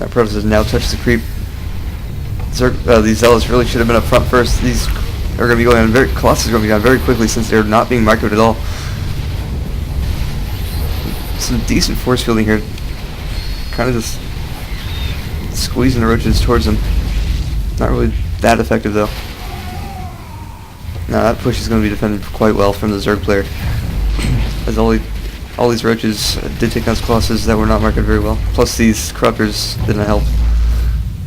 That Protoss has now touched the creep. These Zealots really should have been up front first. These are going to be going on Colossus is going to be going very quickly since they're not being microed at all. Some decent force fielding here. Kind of just squeezing the roaches towards them. Not really that effective though. Now that push is going to be defended quite well from the Zerg player. As all these roaches did take down Colossus that were not marked very well. Plus these corruptors didn't help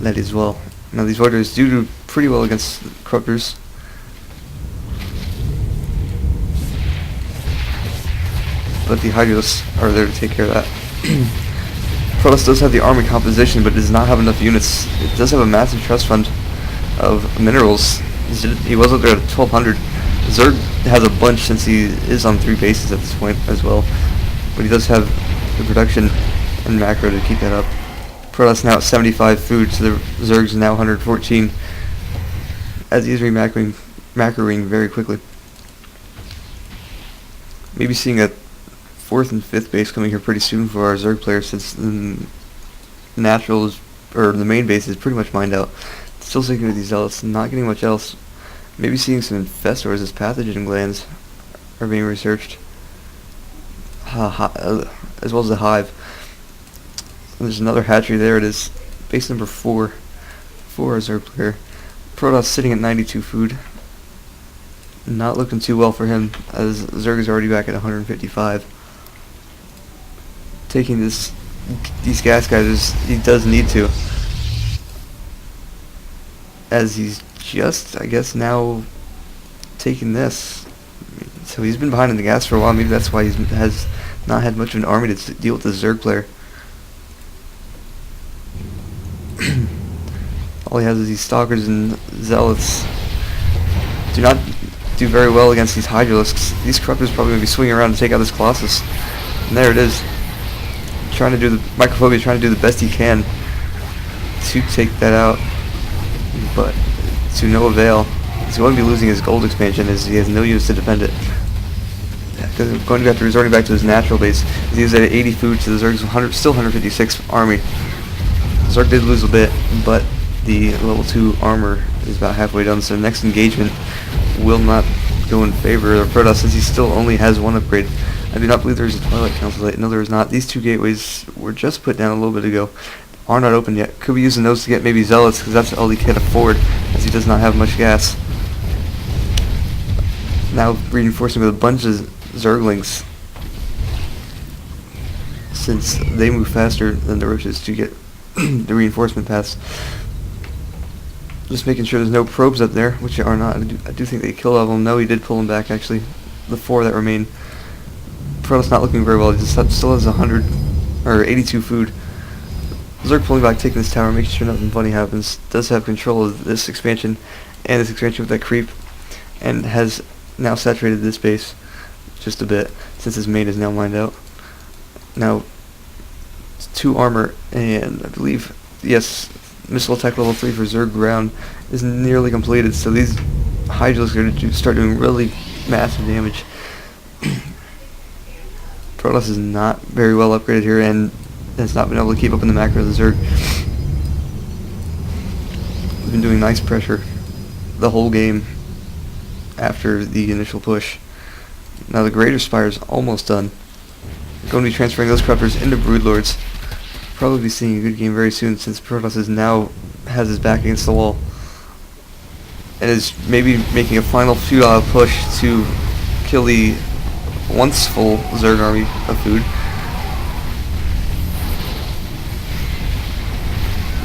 that as well. Now these Voiders do pretty well against corruptors. But the Hydros are there to take care of that. Protoss does have the army composition, but it does not have enough units. It does have a massive trust fund of minerals. He was up there at 1,200. Zerg has a bunch since he is on 3 bases at this point as well. But he does have the production and macro to keep that up. Protoss now at 75 food, so the Zerg's now 114. As he is macroing very quickly. Maybe seeing a 4th and 5th base coming here pretty soon for our Zerg players, since the naturals, or the main base is pretty much mined out. Still sticking with these Zealots, not getting much else. Maybe seeing some infestors as pathogen glands are being researched. As well as the hive. And there's another hatchery there. It is base number 4 for our Zerg player. Protoss sitting at 92 food. Not looking too well for him, as Zerg is already back at 155. Taking these gas guys, he does need to, as he's just, I guess, now taking this. So he's been behind in the gas for a while. Maybe that's why he has not had much of an army to deal with the Zerg player. All he has is these Stalkers and Zealots. Do not do very well against these Hydralisks. These Corruptors probably going to be swinging around to take out this Colossus. And there it is. Trying to do the Mycophobia, trying to do the best he can to take that out, but to no avail. He's going to be losing his gold expansion as he has no use to defend it. Because going to have to resorting back to his natural base. He is at 80 food to the Zerg's still 156 army. Zerg did lose a bit, but the level 2 armor is about halfway done, so the next engagement will not go in favor of Protoss since he still only has 1 upgrade. I do not believe there is a Twilight Council. No, there is not. These 2 gateways were just put down a little bit ago. Are not open yet. Could be using those to get maybe Zealots, because that's all he can afford, as he does not have much gas. Now reinforcing with a bunch of Zerglings, since they move faster than the Roaches to get the reinforcement paths. Just making sure there's no probes up there, which are not. I do think they killed all of them. No, he did pull them back, actually. The 4 that remain. Protoss not looking very well. He just still has 100 or 82 food. Zerg pulling back, taking this tower, making sure nothing funny happens. Does have control of this expansion and this expansion with that creep, and has now saturated this base just a bit since his main is now mined out. Now 2 armor, and I believe, yes, missile attack level 3 for Zerg ground is nearly completed. So these Hydras are going to start doing really massive damage. Protoss is not very well upgraded here and has not been able to keep up in the macro of the Zerg. We've been doing nice pressure the whole game after the initial push. Now the Greater Spire is almost done. We're going to be transferring those Corruptors into Broodlords. Probably be seeing a good game very soon, since Protoss is now has his back against the wall and is maybe making a final futile push to kill the once full Zerg army of food.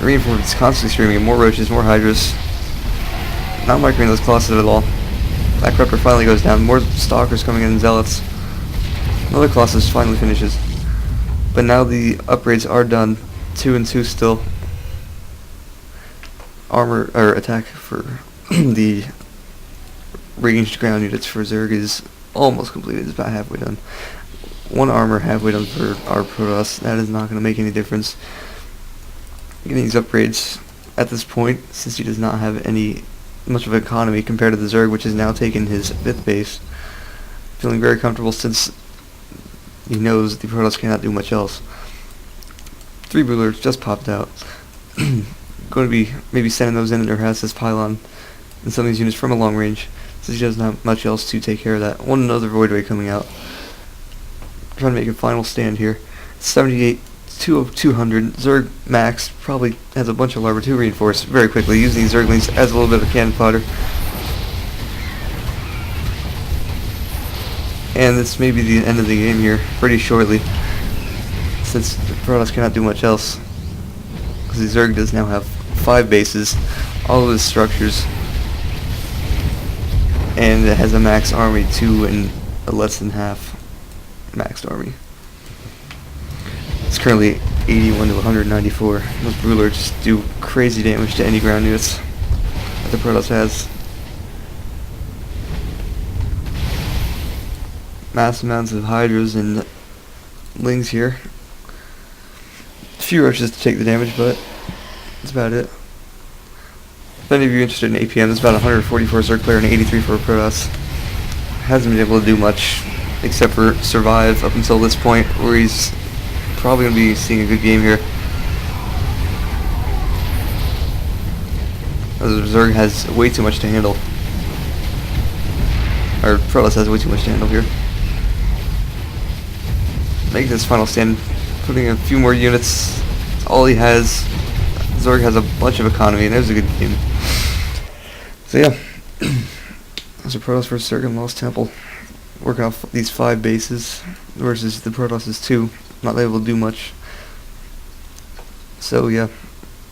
Reinforcements constantly streaming, more Roaches, more Hydras. Not microing those Colossus at all. That Corruptor finally goes down, more Stalkers coming in, Zealots. Another Colossus finally finishes. But now the upgrades are done. 2 and 2 still. Armor, or attack for the ranged ground units for Zerg is almost completed. It's about halfway done. 1 armor halfway done for our Protoss. That is not going to make any difference. Getting these upgrades at this point, since he does not have any much of an economy compared to the Zerg, which has now taken his 5th base. Feeling very comfortable since he knows the Protoss cannot do much else. 3 Broodlords just popped out. going to be maybe sending those in their Harass's pylon and some of these units from a long range, since he doesn't have much else to take care of that. One another Void Ray coming out. Trying to make a final stand here. 78 to 200. Zerg Max probably has a bunch of Larva to reinforce very quickly, using these Zerglings as a little bit of cannon fodder. And this may be the end of the game here pretty shortly, since the Protoss cannot do much else. Because the Zerg does now have 5 bases, all of his structures, and it has a max army 2 and a less than half maxed army. It's currently 81 to 194. Those Brulers just do crazy damage to any ground units that the Protoss has. Mass amounts of Hydras and Lings here. A few rushes to take the damage, but that's about it. If any of you are interested in APM, it's about 144 Zerg player and 83 for a Protoss. Hasn't been able to do much except for survive up until this point, where he's probably going to be seeing a good game here. The Zerg has way too much to handle. Or Protoss has way too much to handle here. Making this final stand, putting a few more units. All he has. Zerg has a bunch of economy, and there's a good game. So yeah, there's a Protoss versus Zerg and Lost Temple. Working off these 5 bases versus the Protoss' 2. Not able to do much. So yeah,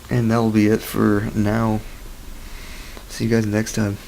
and that will be it for now. See you guys next time.